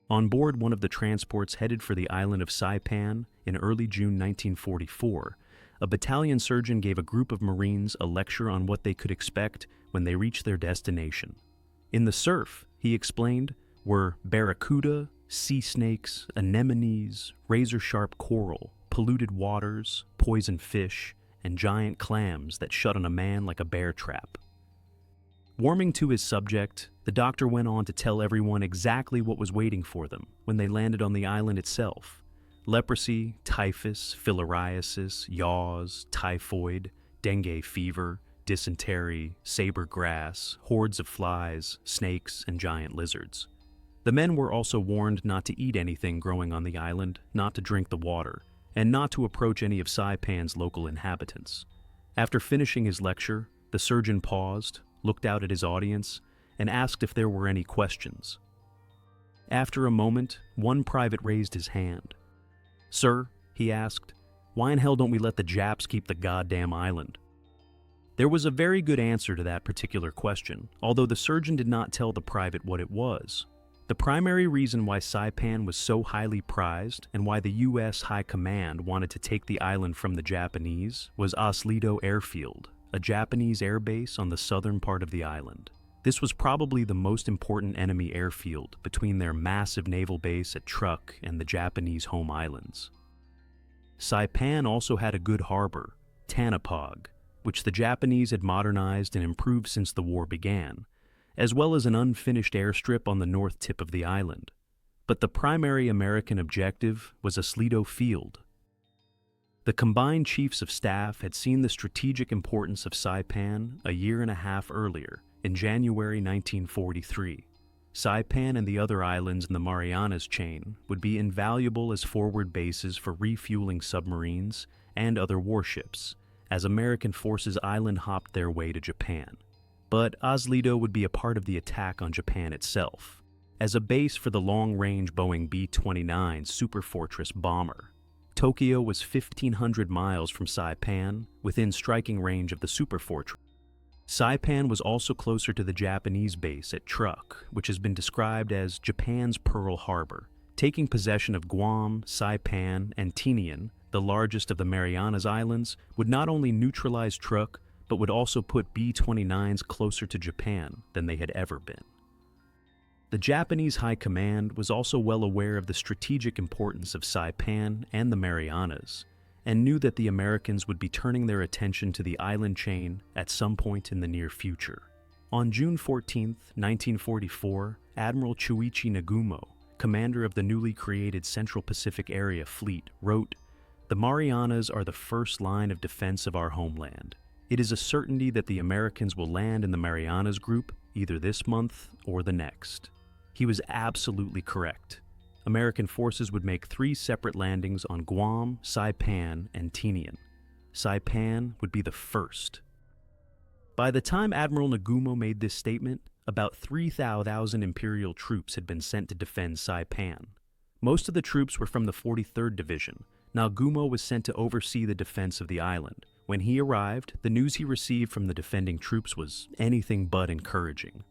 On board one of the transports headed for the island of Saipan in early June 1944, a battalion surgeon gave a group of Marines a lecture on what they could expect when they reached their destination. In the surf, he explained, were barracuda, sea snakes, anemones, razor-sharp coral, polluted waters, poison fish, and giant clams that shut on a man like a bear trap. Warming to his subject, the doctor went on to tell everyone exactly what was waiting for them when they landed on the island itself. Leprosy, typhus, filariasis, yaws, typhoid, dengue fever, dysentery, saber grass, hordes of flies, snakes, and giant lizards. The men were also warned not to eat anything growing on the island, not to drink the water, and not to approach any of Saipan's local inhabitants. After finishing his lecture, the surgeon paused, looked out at his audience, and asked if there were any questions. After a moment, one private raised his hand. "Sir," he asked, "why in hell don't we let the Japs keep the goddamn island?" There was a very good answer to that particular question, although the surgeon did not tell the private what it was. The primary reason why Saipan was so highly prized and why the U.S. High Command wanted to take the island from the Japanese was Oslido Airfield, a Japanese air base on the southern part of the island. This was probably the most important enemy airfield between their massive naval base at Truk and the Japanese home islands. Saipan also had a good harbor, Tanapog, which the Japanese had modernized and improved since the war began, as well as an unfinished airstrip on the north tip of the island. But the primary American objective was Oslido Field. The combined chiefs of staff had seen the strategic importance of Saipan a year and a half earlier, in January 1943. Saipan and the other islands in the Marianas chain would be invaluable as forward bases for refueling submarines and other warships, as American forces island hopped their way to Japan. But Oslido would be a part of the attack on Japan itself, as a base for the long-range Boeing B-29 Superfortress bomber. Tokyo was 1,500 miles from Saipan, within striking range of the Superfortress. Saipan was also closer to the Japanese base at Truk, which has been described as Japan's Pearl Harbor. Taking possession of Guam, Saipan, and Tinian, the largest of the Marianas Islands, would not only neutralize Truk, but would also put B-29s closer to Japan than they had ever been. The Japanese High Command was also well aware of the strategic importance of Saipan and the Marianas, and knew that the Americans would be turning their attention to the island chain at some point in the near future. On June 14, 1944, Admiral Chuichi Nagumo, commander of the newly created Central Pacific Area Fleet, wrote, "The Marianas are the first line of defense of our homeland. It is a certainty that the Americans will land in the Marianas Group either this month or the next." He was absolutely correct. American forces would make 3 separate landings on Guam, Saipan, and Tinian. Saipan would be the first. By the time Admiral Nagumo made this statement, about 3,000 Imperial troops had been sent to defend Saipan. Most of the troops were from the 43rd Division. Nagumo was sent to oversee the defense of the island. When he arrived, the news he received from the defending troops was anything but encouraging.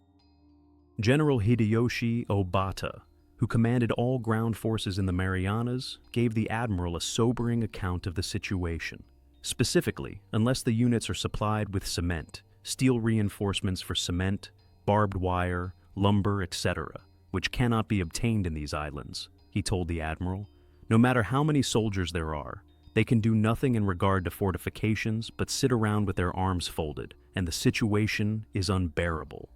General Hideyoshi Obata, who commanded all ground forces in the Marianas, gave the admiral a sobering account of the situation. Specifically, unless the units are supplied with cement, steel reinforcements for cement, barbed wire, lumber, etc., which cannot be obtained in these islands, he told the admiral, no matter how many soldiers there are, they can do nothing in regard to fortifications but sit around with their arms folded, and the situation is unbearable.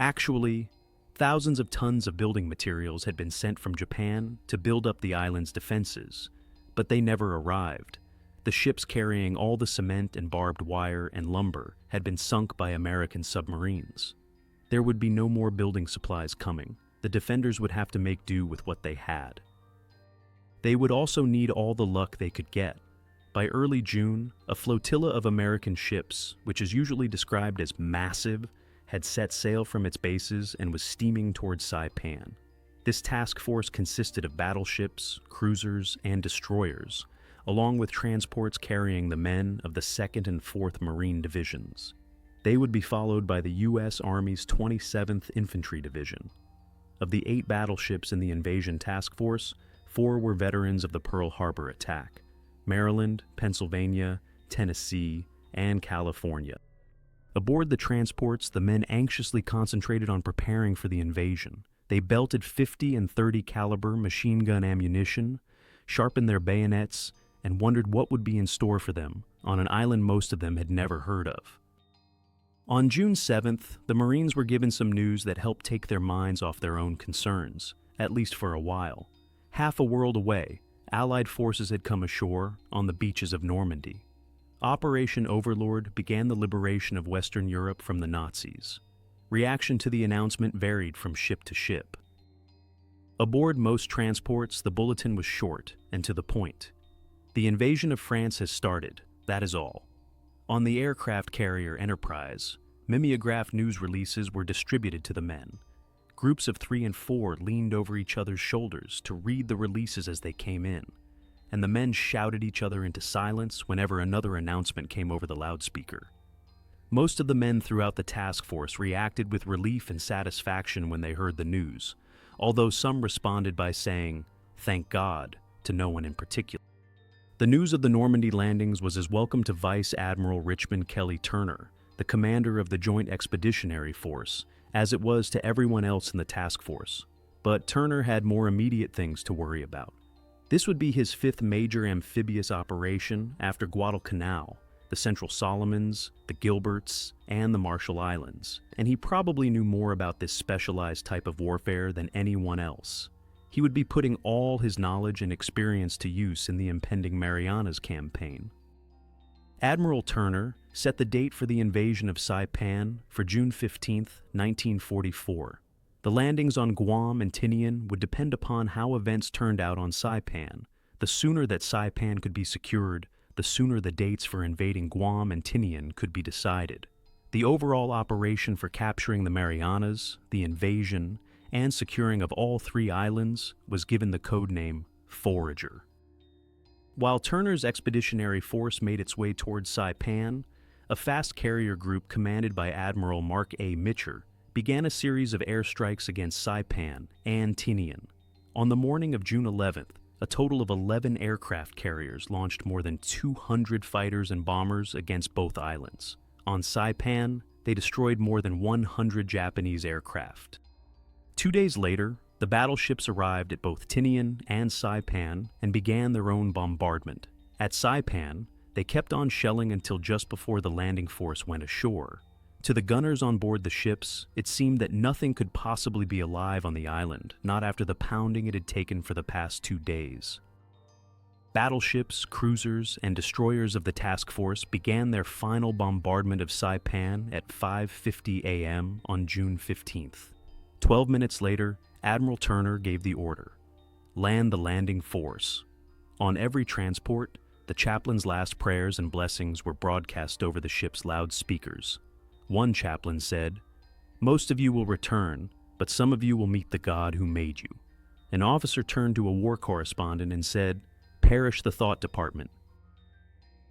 Actually, thousands of tons of building materials had been sent from Japan to build up the island's defenses, but they never arrived. The ships carrying all the cement and barbed wire and lumber had been sunk by American submarines. There would be no more building supplies coming. The defenders would have to make do with what they had. They would also need all the luck they could get. By early June, a flotilla of American ships, which is usually described as massive, had set sail from its bases and was steaming towards Saipan. This task force consisted of battleships, cruisers, and destroyers, along with transports carrying the men of the 2nd and 4th Marine Divisions. They would be followed by the U.S. Army's 27th Infantry Division. Of the 8 battleships in the invasion task force, 4 were veterans of the Pearl Harbor attack: Maryland, Pennsylvania, Tennessee, and California. Aboard the transports, the men anxiously concentrated on preparing for the invasion. They belted 50 and 30 caliber machine gun ammunition, sharpened their bayonets, and wondered what would be in store for them on an island most of them had never heard of. On June 7th, the Marines were given some news that helped take their minds off their own concerns, at least for a while. Half a world away, Allied forces had come ashore on the beaches of Normandy. Operation Overlord began the liberation of Western Europe from the Nazis. Reaction to the announcement varied from ship to ship. Aboard most transports, the bulletin was short and to the point. The invasion of France has started, that is all. On the aircraft carrier Enterprise, mimeograph news releases were distributed to the men. Groups of 3 and 4 leaned over each other's shoulders to read the releases as they came in, and the men shouted each other into silence whenever another announcement came over the loudspeaker. Most of the men throughout the task force reacted with relief and satisfaction when they heard the news, although some responded by saying, "Thank God," to no one in particular. The news of the Normandy landings was as welcome to Vice Admiral Richmond Kelly Turner, the commander of the Joint Expeditionary Force, as it was to everyone else in the task force. But Turner had more immediate things to worry about. This would be his 5th major amphibious operation after Guadalcanal, the Central Solomons, the Gilberts, and the Marshall Islands, and he probably knew more about this specialized type of warfare than anyone else. He would be putting all his knowledge and experience to use in the impending Marianas campaign. Admiral Turner set the date for the invasion of Saipan for June 15, 1944. The landings on Guam and Tinian would depend upon how events turned out on Saipan. The sooner that Saipan could be secured, the sooner the dates for invading Guam and Tinian could be decided. The overall operation for capturing the Marianas, the invasion, and securing of all 3 islands was given the code name Forager. While Turner's expeditionary force made its way towards Saipan, a fast carrier group commanded by Admiral Mark A. Mitcher began a series of airstrikes against Saipan and Tinian. On the morning of June 11th, a total of 11 aircraft carriers launched more than 200 fighters and bombers against both islands. On Saipan, they destroyed more than 100 Japanese aircraft. 2 days later, the battleships arrived at both Tinian and Saipan and began their own bombardment. At Saipan, they kept on shelling until just before the landing force went ashore. To the gunners on board the ships, it seemed that nothing could possibly be alive on the island, not after the pounding it had taken for the past 2 days. Battleships, cruisers, and destroyers of the task force began their final bombardment of Saipan at 5:50 a.m. on June 15th. 12 minutes later, Admiral Turner gave the order: land the landing force. On every transport, the chaplain's last prayers and blessings were broadcast over the ship's loudspeakers. One chaplain said, "Most of you will return, but some of you will meet the God who made you." An officer turned to a war correspondent and said, "Perish the thought department."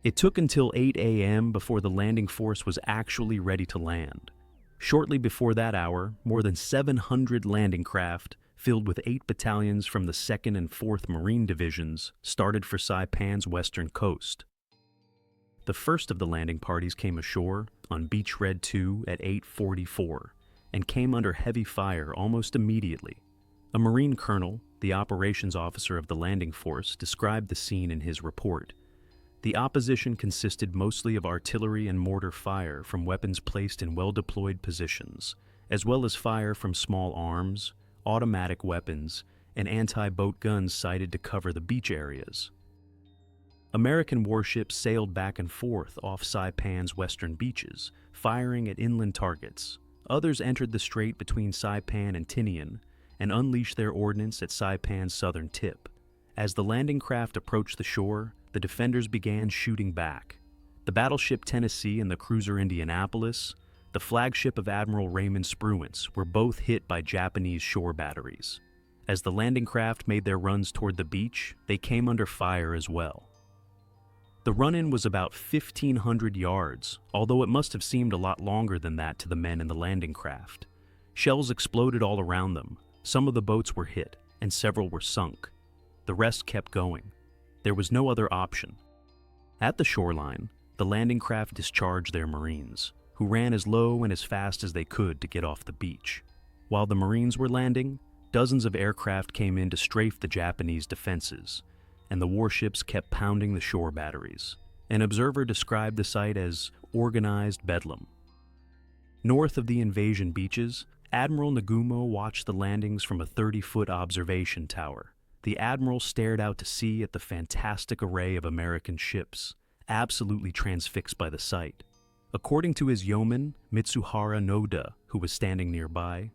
It took until 8 a.m. before the landing force was actually ready to land. Shortly before that hour, more than 700 landing craft, filled with 8 battalions from the 2nd and 4th Marine Divisions, started for Saipan's western coast. The first of the landing parties came ashore on Beach Red 2 at 8:44 and came under heavy fire almost immediately. A Marine colonel, the operations officer of the landing force, described the scene in his report. The opposition consisted mostly of artillery and mortar fire from weapons placed in well-deployed positions, as well as fire from small arms, automatic weapons, and anti-boat guns sighted to cover the beach areas. American warships sailed back and forth off Saipan's western beaches, firing at inland targets. Others entered the strait between Saipan and Tinian and unleashed their ordnance at Saipan's southern tip. As the landing craft approached the shore, the defenders began shooting back. The battleship Tennessee and the cruiser Indianapolis, the flagship of Admiral Raymond Spruance, were both hit by Japanese shore batteries. As the landing craft made their runs toward the beach, they came under fire as well. The run-in was about 1,500 yards, although it must have seemed a lot longer than that to the men in the landing craft. Shells exploded all around them. Some of the boats were hit, and several were sunk. The rest kept going. There was no other option. At the shoreline, the landing craft discharged their Marines, who ran as low and as fast as they could to get off the beach. While the Marines were landing, dozens of aircraft came in to strafe the Japanese defenses, and the warships kept pounding the shore batteries. An observer described the site as organized bedlam. North of the invasion beaches, Admiral Nagumo watched the landings from a 30-foot observation tower. The admiral stared out to sea at the fantastic array of American ships, absolutely transfixed by the sight. According to his yeoman, Mitsuhara Noda, who was standing nearby,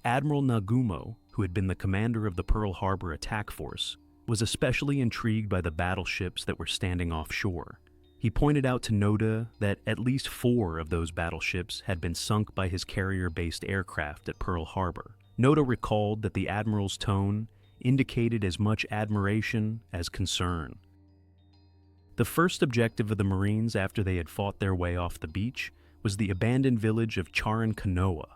Admiral Nagumo, who had been the commander of the Pearl Harbor attack force, was especially intrigued by the battleships that were standing offshore. He pointed out to Noda that at least 4 of those battleships had been sunk by his carrier-based aircraft at Pearl Harbor. Noda recalled that the admiral's tone indicated as much admiration as concern. The first objective of the Marines after they had fought their way off the beach was the abandoned village of Charankanoa.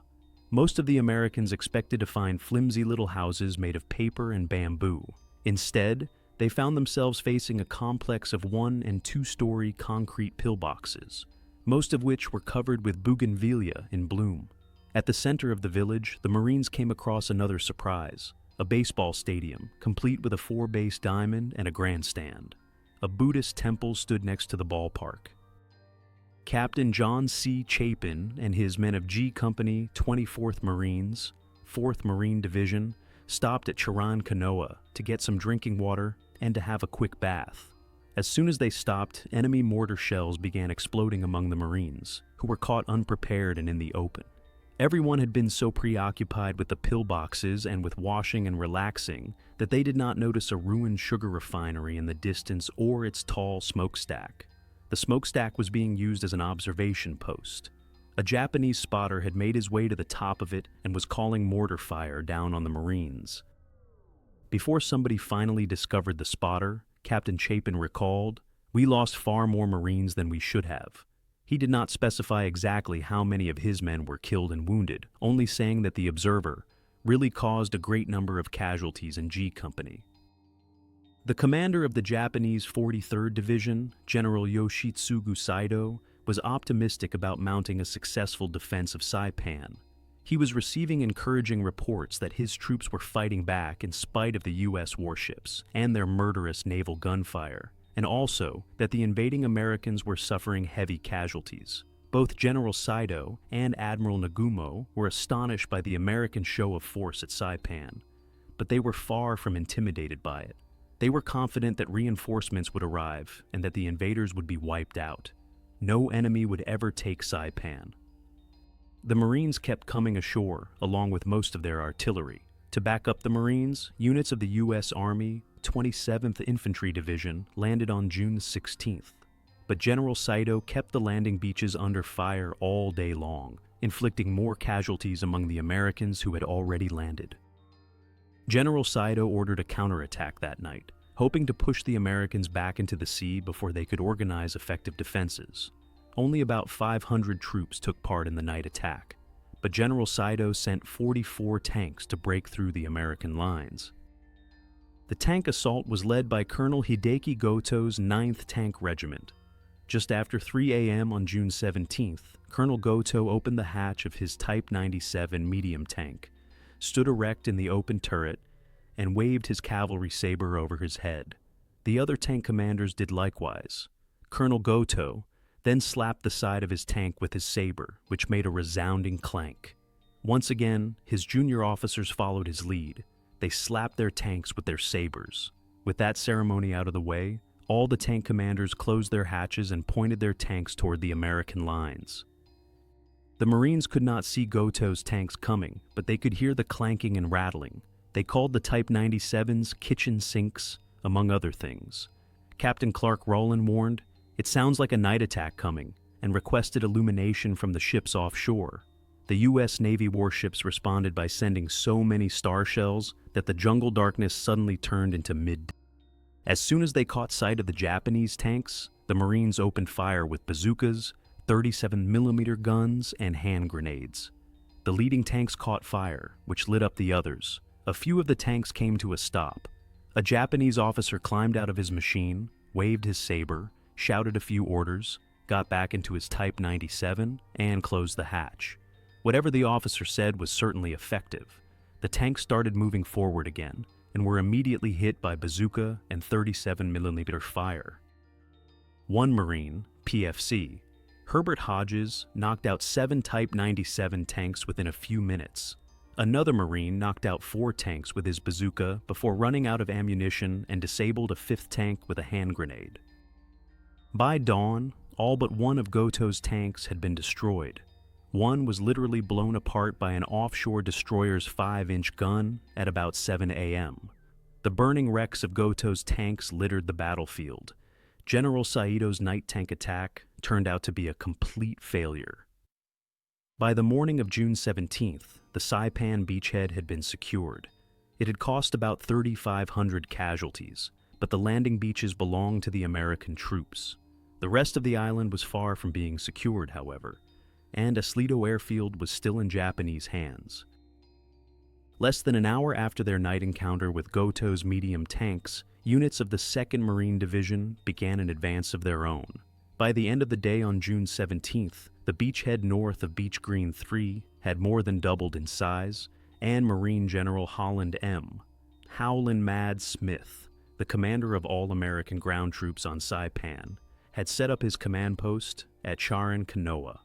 Most of the Americans expected to find flimsy little houses made of paper and bamboo. Instead, they found themselves facing a complex of 1- and 2-story concrete pillboxes, most of which were covered with bougainvillea in bloom. At the center of the village, the Marines came across another surprise: a baseball stadium, complete with a 4-base diamond and a grandstand. A Buddhist temple stood next to the ballpark. Captain John C. Saipan and his men of G Company 24th Marines, 4th Marine Division, stopped at Charankanoa to get some drinking water and to have a quick bath. As soon as they stopped, enemy mortar shells began exploding among the Marines, who were caught unprepared and in the open. Everyone had been so preoccupied with the pillboxes and with washing and relaxing that they did not notice a ruined sugar refinery in the distance or its tall smokestack. The smokestack was being used as an observation post. A Japanese spotter had made his way to the top of it and was calling mortar fire down on the Marines. Before somebody finally discovered the spotter, Captain Saipan recalled, "We lost far more Marines than we should have." He did not specify exactly how many of his men were killed and wounded, only saying that the observer really caused a great number of casualties in G Company. The commander of the Japanese 43rd Division, General Yoshitsugu Saido, was optimistic about mounting a successful defense of Saipan. He was receiving encouraging reports that his troops were fighting back in spite of the U.S. warships and their murderous naval gunfire, and also that the invading Americans were suffering heavy casualties. Both General Saido and Admiral Nagumo were astonished by the American show of force at Saipan, but they were far from intimidated by it. They were confident that reinforcements would arrive and that the invaders would be wiped out. No enemy would ever take Saipan. The Marines kept coming ashore, along with most of their artillery. To back up the Marines, units of the U.S. Army 27th Infantry Division landed on June 16th. But General Saido kept the landing beaches under fire all day long, inflicting more casualties among the Americans who had already landed. General Saido ordered a counterattack that night, hoping to push the Americans back into the sea before they could organize effective defenses. Only about 500 troops took part in the night attack, but General Saido sent 44 tanks to break through the American lines. The tank assault was led by Colonel Hideki Goto's 9th Tank Regiment. Just after 3 a.m. on June 17th, Colonel Goto opened the hatch of his Type 97 medium tank, stood erect in the open turret, and waved his cavalry saber over his head. The other tank commanders did likewise. Colonel Goto then slapped the side of his tank with his saber, which made a resounding clank. Once again, his junior officers followed his lead. They slapped their tanks with their sabers. With that ceremony out of the way, all the tank commanders closed their hatches and pointed their tanks toward the American lines. The Marines could not see Goto's tanks coming, but they could hear the clanking and rattling. They called the Type 97s kitchen sinks, among other things. Captain Clark Rowland warned, "It sounds like a night attack coming," and requested illumination from the ships offshore. The U.S. Navy warships responded by sending so many star shells that the jungle darkness suddenly turned into midday. As soon as they caught sight of the Japanese tanks, the Marines opened fire with bazookas, 37mm guns, and hand grenades. The leading tanks caught fire, which lit up the others. A few of the tanks came to a stop. A Japanese officer climbed out of his machine, waved his saber, shouted a few orders, got back into his Type 97, and closed the hatch. Whatever the officer said was certainly effective. The tanks started moving forward again, and were immediately hit by bazooka and 37mm fire. One Marine, PFC, Herbert Hodges, knocked out 7 Type 97 tanks within a few minutes. Another Marine knocked out 4 tanks with his bazooka before running out of ammunition and disabled a 5th tank with a hand grenade. By dawn, all but one of Goto's tanks had been destroyed. One was literally blown apart by an offshore destroyer's 5-inch gun at about 7 a.m. The burning wrecks of Goto's tanks littered the battlefield. General Saito's night tank attack turned out to be a complete failure. By the morning of June 17th, the Saipan beachhead had been secured. It had cost about 3,500 casualties, but the landing beaches belonged to the American troops. The rest of the island was far from being secured, however, and Asleto Airfield was still in Japanese hands. Less than an hour after their night encounter with Goto's medium tanks, units of the 2nd Marine Division began an advance of their own. By the end of the day on June 17th, the beachhead north of Beach Green 3 had more than doubled in size, and Marine General Holland M. Howlin' Mad Smith, the commander of all American ground troops on Saipan, had set up his command post at Charan Kanoa.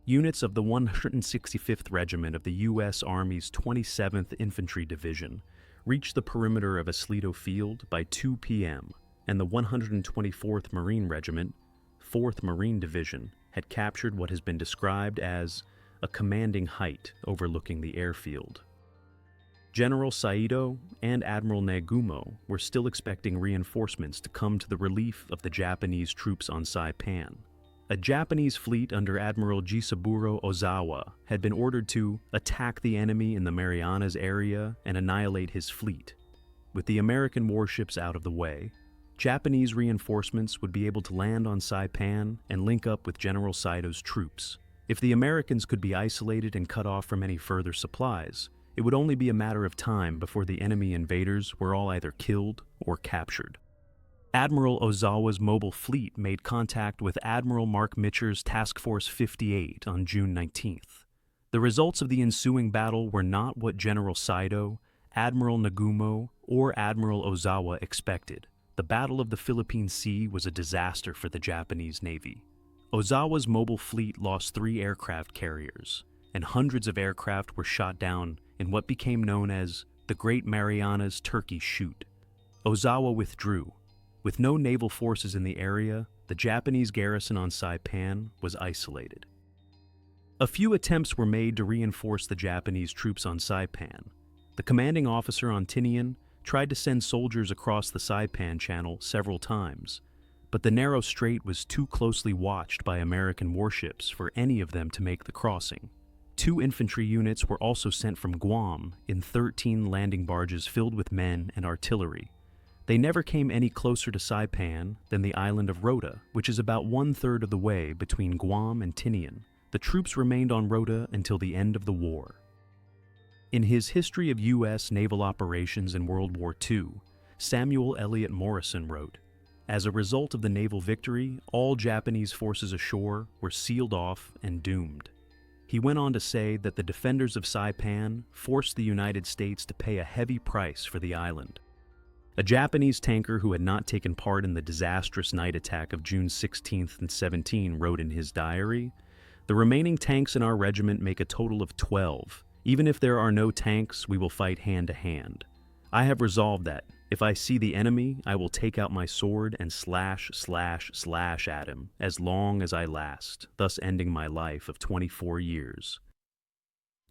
Units of the 165th Regiment of the U.S. Army's 27th Infantry Division reached the perimeter of Asleto Field by 2 p.m., and the 124th Marine Regiment, 4th Marine Division, had captured what has been described as a commanding height overlooking the airfield. General Saito and Admiral Nagumo were still expecting reinforcements to come to the relief of the Japanese troops on Saipan. A Japanese fleet under Admiral Jisaburo Ozawa had been ordered to attack the enemy in the Marianas area and annihilate his fleet. With the American warships out of the way, Japanese reinforcements would be able to land on Saipan and link up with General Saito's troops. If the Americans could be isolated and cut off from any further supplies, it would only be a matter of time before the enemy invaders were all either killed or captured. Admiral Ozawa's mobile fleet made contact with Admiral Mark Mitcher's Task Force 58 on June 19th. The results of the ensuing battle were not what General Saito, Admiral Nagumo, or Admiral Ozawa expected. The Battle of the Philippine Sea was a disaster for the Japanese Navy. Ozawa's mobile fleet lost 3 aircraft carriers, and hundreds of aircraft were shot down in what became known as the Great Marianas Turkey Shoot. Ozawa withdrew. With no naval forces in the area, the Japanese garrison on Saipan was isolated. A few attempts were made to reinforce the Japanese troops on Saipan. The commanding officer on Tinian tried to send soldiers across the Saipan Channel several times, but the narrow strait was too closely watched by American warships for any of them to make the crossing. 2 infantry units were also sent from Guam in 13 landing barges filled with men and artillery. They never came any closer to Saipan than the island of Rota, which is about 1/3 of the way between Guam and Tinian. The troops remained on Rota until the end of the war. In his History of U.S. Naval Operations in World War II, Samuel Eliot Morrison wrote, "As a result of the naval victory, all Japanese forces ashore were sealed off and doomed." He went on to say that the defenders of Saipan forced the United States to pay a heavy price for the island. A Japanese tanker who had not taken part in the disastrous night attack of June 16th and 17 wrote in his diary, "The remaining tanks in our regiment make a total of 12. Even if there are no tanks, we will fight hand to hand. I have resolved that, if I see the enemy, I will take out my sword and slash at him as long as I last, thus ending my life of 24 years.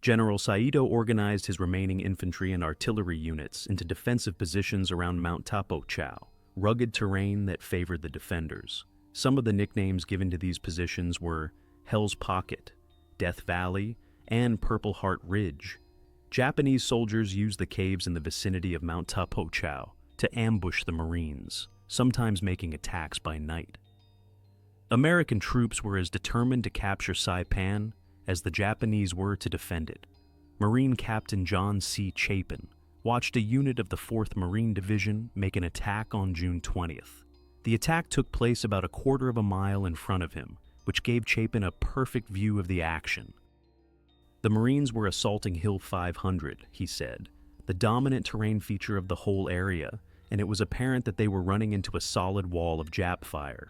General Saito organized his remaining infantry and artillery units into defensive positions around Mount Tapochau, rugged terrain that favored the defenders. Some of the nicknames given to these positions were Hell's Pocket, Death Valley, and Purple Heart Ridge. Japanese soldiers used the caves in the vicinity of Mount Tapochau to ambush the Marines, sometimes making attacks by night. American troops were as determined to capture Saipan as the Japanese were to defend it. Marine Captain John C. Saipan watched a unit of the 4th Marine Division make an attack on June 20th. The attack took place about a quarter of a mile in front of him, which gave Saipan a perfect view of the action. The Marines were assaulting Hill 500, he said, the dominant terrain feature of the whole area, and it was apparent that they were running into a solid wall of Jap fire.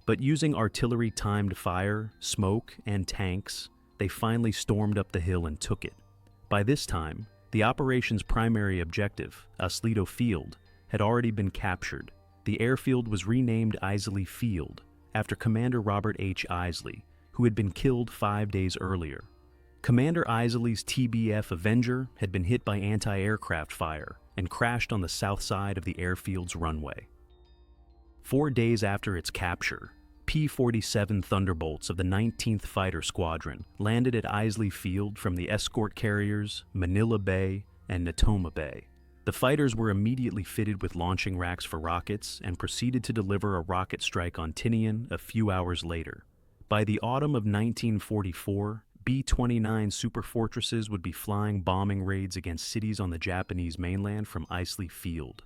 But using artillery-timed fire, smoke, and tanks, they finally stormed up the hill and took it. By this time, the operation's primary objective, Oslido Field, had already been captured. The airfield was renamed Isley Field, after Commander Robert H. Isley, who had been killed 5 days earlier. Commander Isley's TBF Avenger had been hit by anti-aircraft fire and crashed on the south side of the airfield's runway. 4 days after its capture, P-47 Thunderbolts of the 19th Fighter Squadron landed at Isley Field from the escort carriers Manila Bay and Natoma Bay. The fighters were immediately fitted with launching racks for rockets and proceeded to deliver a rocket strike on Tinian a few hours later. By the autumn of 1944, B-29 superfortresses would be flying bombing raids against cities on the Japanese mainland from Isley Field.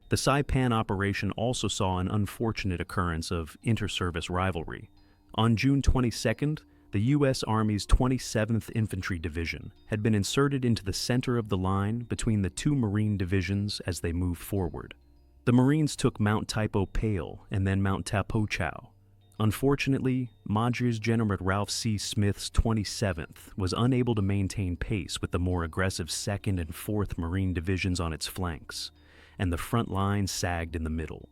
The Saipan operation also saw an unfortunate occurrence of inter-service rivalry. On June 22nd, the U.S. Army's 27th Infantry Division had been inserted into the center of the line between the two Marine divisions as they moved forward. The Marines took Mount Taipo Pale and then Mount Tapo Chau. Unfortunately, Major's General Ralph C. Smith's 27th was unable to maintain pace with the more aggressive 2nd and 4th Marine Divisions on its flanks, and the front line sagged in the middle.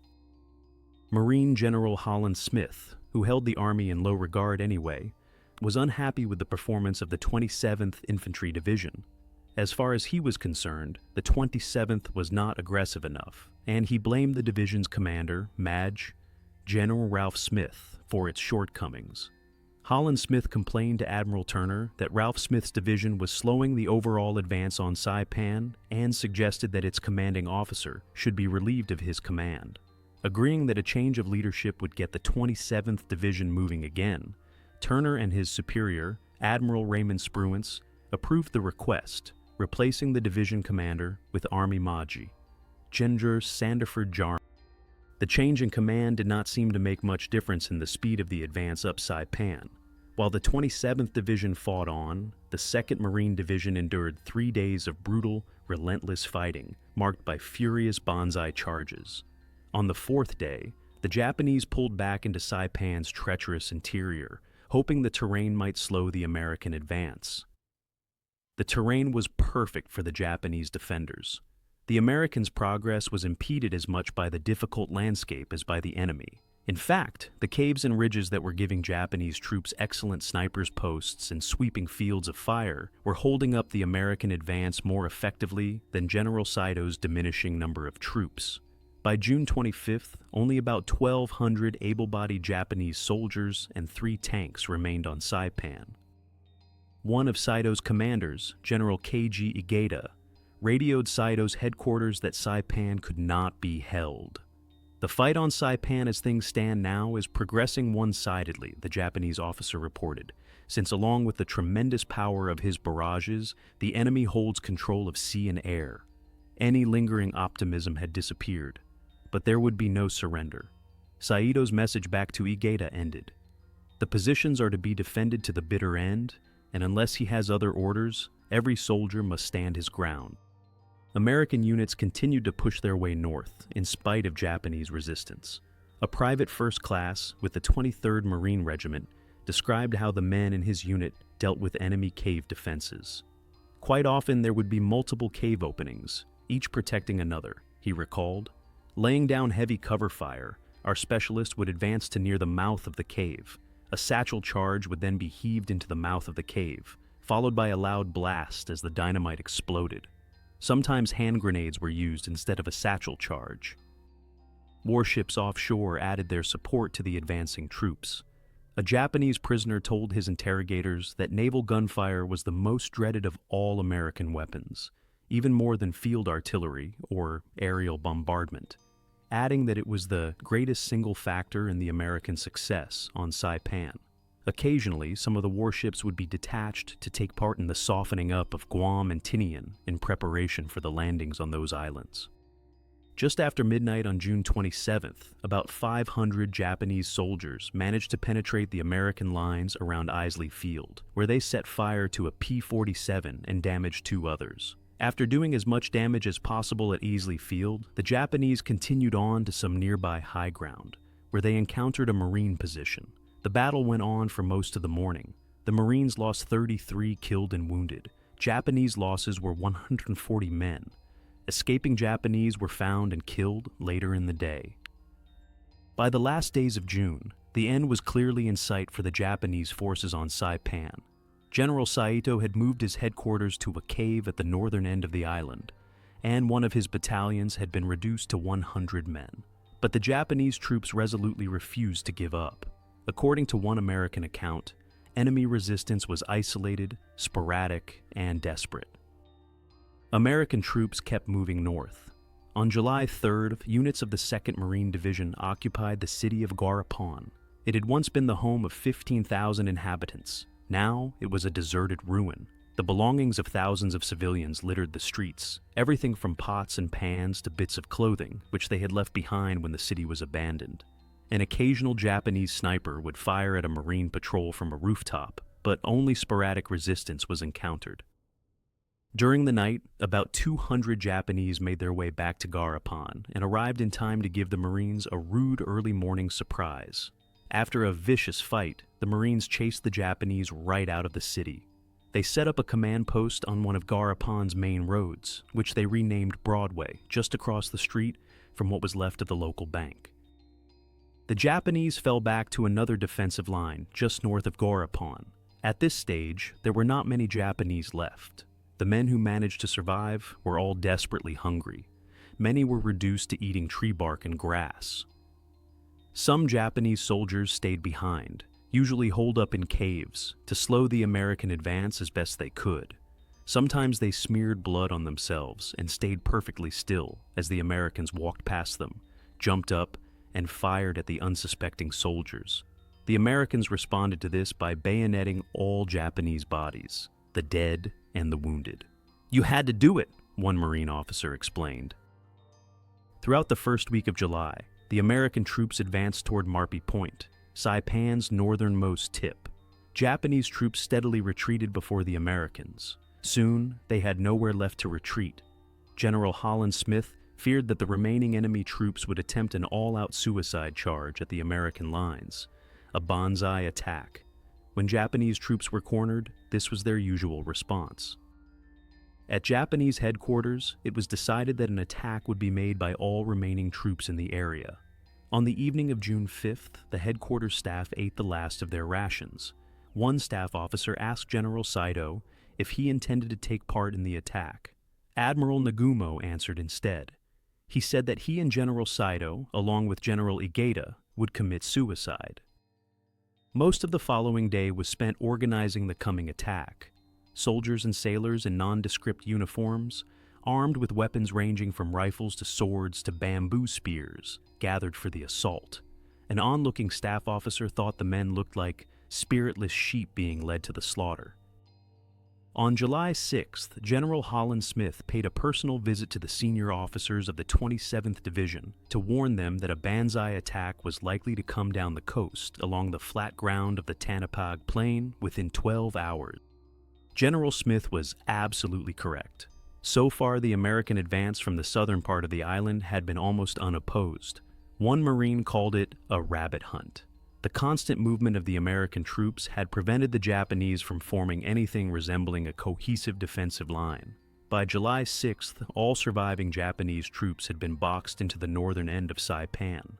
Marine General Holland Smith, who held the Army in low regard anyway, was unhappy with the performance of the 27th Infantry Division. As far as he was concerned, the 27th was not aggressive enough, and he blamed the division's commander, General Ralph Smith, for its shortcomings. Holland Smith complained to Admiral Turner that Ralph Smith's division was slowing the overall advance on Saipan and suggested that its commanding officer should be relieved of his command. Agreeing that a change of leadership would get the 27th Division moving again, Turner and his superior, Admiral Raymond Spruance, approved the request, replacing the division commander with Army Maji, General Sandiford Jarman. The change in command did not seem to make much difference in the speed of the advance up Saipan. While the 27th Division fought on, the 2nd Marine Division endured 3 days of brutal, relentless fighting, marked by furious banzai charges. On the 4th day, the Japanese pulled back into Saipan's treacherous interior, hoping the terrain might slow the American advance. The terrain was perfect for the Japanese defenders. The Americans' progress was impeded as much by the difficult landscape as by the enemy. In fact, the caves and ridges that were giving Japanese troops excellent snipers' posts and sweeping fields of fire were holding up the American advance more effectively than General Saito's diminishing number of troops. By June 25th, only about 1,200 able-bodied Japanese soldiers and 3 tanks remained on Saipan. One of Saito's commanders, General Keiji Igeda, radioed Saito's headquarters that Saipan could not be held. The fight on Saipan as things stand now is progressing one-sidedly, the Japanese officer reported, since along with the tremendous power of his barrages, the enemy holds control of sea and air. Any lingering optimism had disappeared, but there would be no surrender. Saito's message back to Igeda ended. The positions are to be defended to the bitter end, and unless he has other orders, every soldier must stand his ground. American units continued to push their way north, in spite of Japanese resistance. A private first class with the 23rd Marine Regiment described how the men in his unit dealt with enemy cave defenses. Quite often there would be multiple cave openings, each protecting another, he recalled. Laying down heavy cover fire, our specialist would advance to near the mouth of the cave. A satchel charge would then be heaved into the mouth of the cave, followed by a loud blast as the dynamite exploded. Sometimes hand grenades were used instead of a satchel charge. Warships offshore added their support to the advancing troops. A Japanese prisoner told his interrogators that naval gunfire was the most dreaded of all American weapons, even more than field artillery or aerial bombardment, adding that it was the greatest single factor in the American success on Saipan. Occasionally, some of the warships would be detached to take part in the softening up of Guam and Tinian in preparation for the landings on those islands. Just after midnight on June 27th, about 500 Japanese soldiers managed to penetrate the American lines around Isley Field, where they set fire to a P-47 and damaged 2 others. After doing as much damage as possible at Isley Field, the Japanese continued on to some nearby high ground, where they encountered a Marine position. The battle went on for most of the morning. The Marines lost 33 killed and wounded. Japanese losses were 140 men. Escaping Japanese were found and killed later in the day. By the last days of June, the end was clearly in sight for the Japanese forces on Saipan. General Saito had moved his headquarters to a cave at the northern end of the island, and one of his battalions had been reduced to 100 men. But the Japanese troops resolutely refused to give up. According to one American account, enemy resistance was isolated, sporadic, and desperate. American troops kept moving north. On July 3rd, units of the 2nd Marine Division occupied the city of Garapan. It had once been the home of 15,000 inhabitants. Now it was a deserted ruin. The belongings of thousands of civilians littered the streets, everything from pots and pans to bits of clothing, which they had left behind when the city was abandoned. An occasional Japanese sniper would fire at a Marine patrol from a rooftop, but only sporadic resistance was encountered. During the night, about 200 Japanese made their way back to Garapan and arrived in time to give the Marines a rude early morning surprise. After a vicious fight, the Marines chased the Japanese right out of the city. They set up a command post on one of Garapan's main roads, which they renamed Broadway, just across the street from what was left of the local bank. The Japanese fell back to another defensive line just north of Garapan. At this stage, there were not many Japanese left. The men who managed to survive were all desperately hungry. Many were reduced to eating tree bark and grass. Some Japanese soldiers stayed behind, usually holed up in caves, to slow the American advance as best they could. Sometimes they smeared blood on themselves and stayed perfectly still as the Americans walked past them, jumped up, and fired at the unsuspecting soldiers. The Americans responded to this by bayoneting all Japanese bodies, the dead and the wounded. "You had to do it," one Marine officer explained. Throughout the first week of July, the American troops advanced toward Marpy Point, Saipan's northernmost tip. Japanese troops steadily retreated before the Americans. Soon, they had nowhere left to retreat. General Holland Smith feared that the remaining enemy troops would attempt an all-out suicide charge at the American lines, a banzai attack. When Japanese troops were cornered, this was their usual response. At Japanese headquarters, it was decided that an attack would be made by all remaining troops in the area. On the evening of June 5th, the headquarters staff ate the last of their rations. One staff officer asked General Saito if he intended to take part in the attack. Admiral Nagumo answered instead. He said that he and General Saito, along with General Igata, would commit suicide. Most of the following day was spent organizing the coming attack. Soldiers and sailors in nondescript uniforms, armed with weapons ranging from rifles to swords to bamboo spears, gathered for the assault. An onlooking staff officer thought the men looked like spiritless sheep being led to the slaughter. On July 6th, General Holland Smith paid a personal visit to the senior officers of the 27th Division to warn them that a banzai attack was likely to come down the coast along the flat ground of the Tanapag Plain within 12 hours. General Smith was absolutely correct. So far, the American advance from the southern part of the island had been almost unopposed. One Marine called it a rabbit hunt. The constant movement of the American troops had prevented the Japanese from forming anything resembling a cohesive defensive line. By July 6th, all surviving Japanese troops had been boxed into the northern end of Saipan.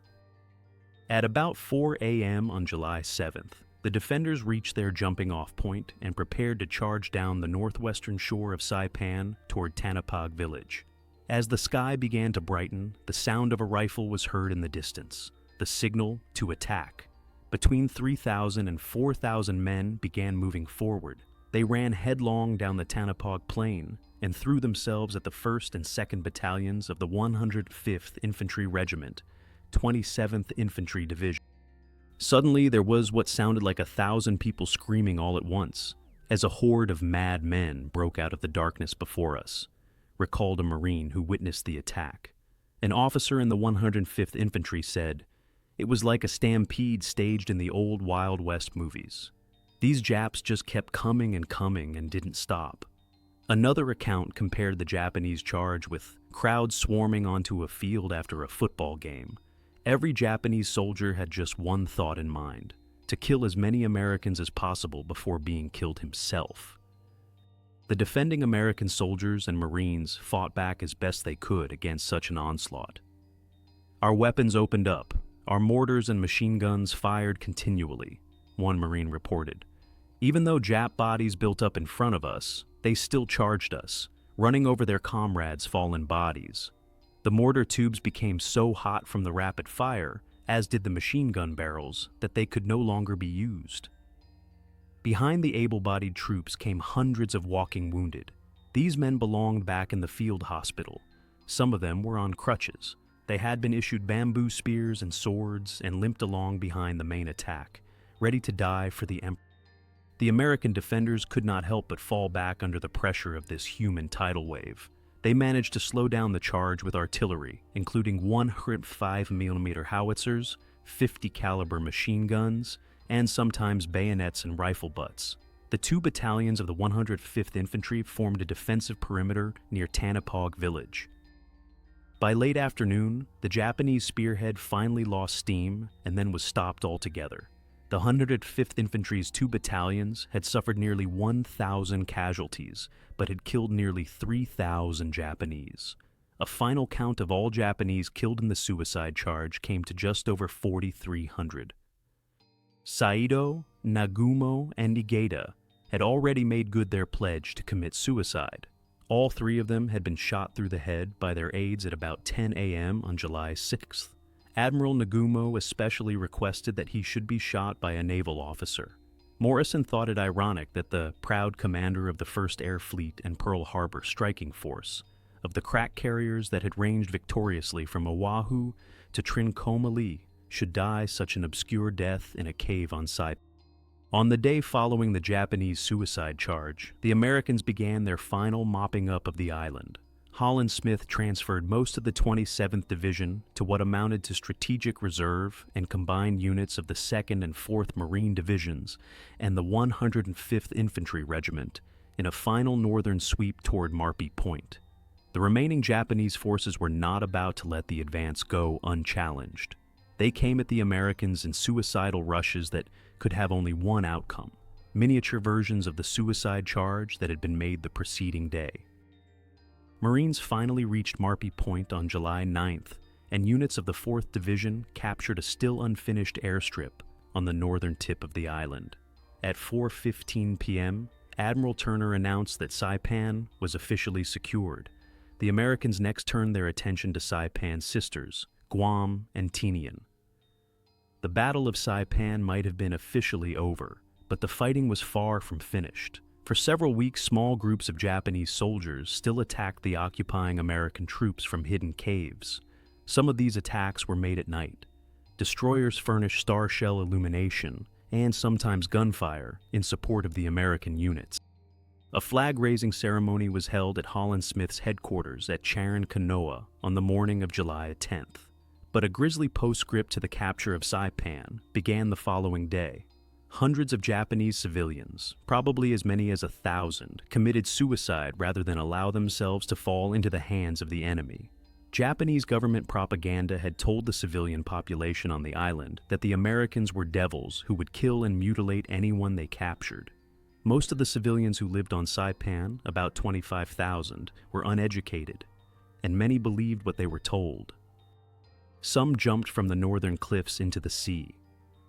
At about 4 a.m. on July 7th, the defenders reached their jumping-off point and prepared to charge down the northwestern shore of Saipan toward Tanapag village. As the sky began to brighten, the sound of a rifle was heard in the distance, the signal to attack. Between 3,000 and 4,000 men began moving forward. They ran headlong down the Tanapag Plain and threw themselves at the 1st and 2nd Battalions of the 105th Infantry Regiment, 27th Infantry Division. Suddenly, there was what sounded like 1,000 people screaming all at once, as a horde of mad men broke out of the darkness before us, recalled a Marine who witnessed the attack. An officer in the 105th Infantry said, "It was like a stampede staged in the old Wild West movies. These Japs just kept coming and didn't stop." Another account compared the Japanese charge with crowds swarming onto a field after a football game. Every Japanese soldier had just one thought in mind: to kill as many Americans as possible before being killed himself. The defending American soldiers and Marines fought back as best they could against such an onslaught. Our weapons opened up. Our mortars and machine guns fired continually, one Marine reported. Even though Jap bodies built up in front of us, they still charged us, running over their comrades' fallen bodies. The mortar tubes became so hot from the rapid fire, as did the machine gun barrels, that they could no longer be used. Behind the able-bodied troops came hundreds of walking wounded. These men belonged back in the field hospital. Some of them were on crutches. They had been issued bamboo spears and swords and limped along behind the main attack, ready to die for the Emperor. The American defenders could not help but fall back under the pressure of this human tidal wave. They managed to slow down the charge with artillery, including 105mm howitzers, 50 caliber machine guns, and sometimes bayonets and rifle butts. The 2 battalions of the 105th Infantry formed a defensive perimeter near Tanapog village. By late afternoon, the Japanese spearhead finally lost steam and then was stopped altogether. The 105th Infantry's 2 battalions had suffered nearly 1,000 casualties, but had killed nearly 3,000 Japanese. A final count of all Japanese killed in the suicide charge came to just over 4,300. Saito, Nagumo, and Igeda had already made good their pledge to commit suicide. All 3 of them had been shot through the head by their aides at about 10 a.m. on July 6th. Admiral Nagumo especially requested that he should be shot by a naval officer. Morrison thought it ironic that the proud commander of the 1st Air Fleet and Pearl Harbor striking force, of the crack carriers that had ranged victoriously from Oahu to Trincomalee, should die such an obscure death in a cave on Saipan. On the day following the Japanese suicide charge, the Americans began their final mopping up of the island. Holland Smith transferred most of the 27th Division to what amounted to strategic reserve and combined units of the 2nd and 4th Marine Divisions and the 105th Infantry Regiment in a final northern sweep toward Marpy Point. The remaining Japanese forces were not about to let the advance go unchallenged. They came at the Americans in suicidal rushes that could have only one outcome: miniature versions of the suicide charge that had been made the preceding day. Marines finally reached Marpy Point on July 9th, and units of the 4th Division captured a still unfinished airstrip on the northern tip of the island. At 4:15 p.m., Admiral Turner announced that Saipan was officially secured. The Americans next turned their attention to Saipan's sisters, Guam and Tinian. The Battle of Saipan might have been officially over, but the fighting was far from finished. For several weeks, small groups of Japanese soldiers still attacked the occupying American troops from hidden caves. Some of these attacks were made at night. Destroyers furnished star shell illumination and sometimes gunfire in support of the American units. A flag-raising ceremony was held at Holland Smith's headquarters at Charon Kanoa on the morning of July 10th. But a grisly postscript to the capture of Saipan began the following day. Hundreds of Japanese civilians, probably as many as 1,000, committed suicide rather than allow themselves to fall into the hands of the enemy. Japanese government propaganda had told the civilian population on the island that the Americans were devils who would kill and mutilate anyone they captured. Most of the civilians who lived on Saipan, about 25,000, were uneducated, and many believed what they were told. Some jumped from the northern cliffs into the sea.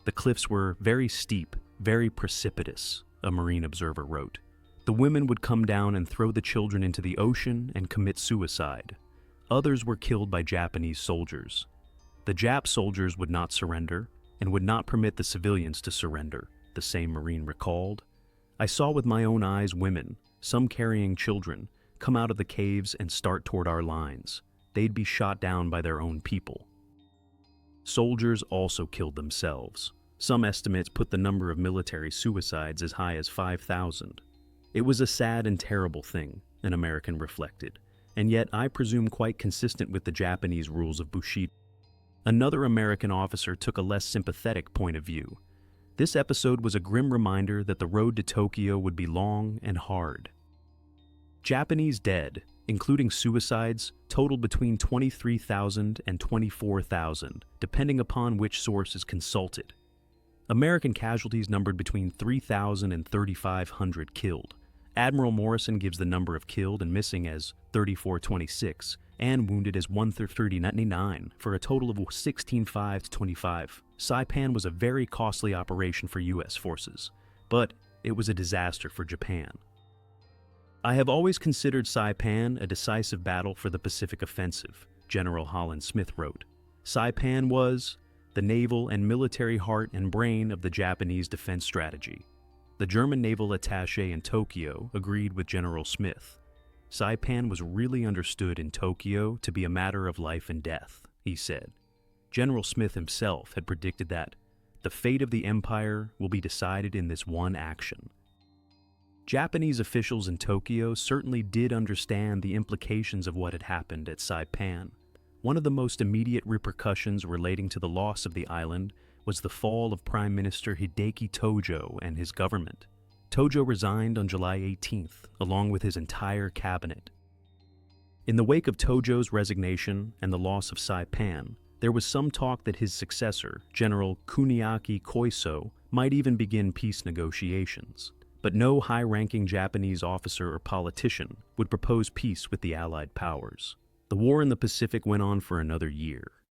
The cliffs were very steep, very precipitous, a Marine observer wrote. The women would come down and throw the children into the ocean and commit suicide. Others were killed by Japanese soldiers. The Jap soldiers would not surrender and would not permit the civilians to surrender, the same Marine recalled. I saw with my own eyes women, some carrying children, come out of the caves and start toward our lines. They'd be shot down by their own people. Soldiers also killed themselves. Some estimates put the number of military suicides as high as 5,000. It was a sad and terrible thing, an American reflected, and yet I presume quite consistent with the Japanese rules of Bushido. Another American officer took a less sympathetic point of view. This episode was a grim reminder that the road to Tokyo would be long and hard. Japanese dead, including suicides, totaled between 23,000 and 24,000, depending upon which source is consulted. American casualties numbered between 3,000 and 3,500 killed. Admiral Morrison gives the number of killed and missing as 3,426 and wounded as 1,399 for a total of 16,525. Saipan was a very costly operation for U.S. forces, but it was a disaster for Japan. I have always considered Saipan a decisive battle for the Pacific Offensive, General Holland Smith wrote. Saipan was the naval and military heart and brain of the Japanese defense strategy. The German naval attaché in Tokyo agreed with General Smith. Saipan was really understood in Tokyo to be a matter of life and death, he said. General Smith himself had predicted that the fate of the empire will be decided in this one action. Japanese officials in Tokyo certainly did understand the implications of what had happened at Saipan. One of the most immediate repercussions relating to the loss of the island was the fall of Prime Minister Hideki Tojo and his government. Tojo resigned on July 18th, along with his entire cabinet. In the wake of Tojo's resignation and the loss of Saipan, there was some talk that his successor, General Kuniaki Koiso, might even begin peace negotiations. But no high-ranking Japanese officer or politician would propose peace with the Allied powers. The war in the Pacific went on for another year.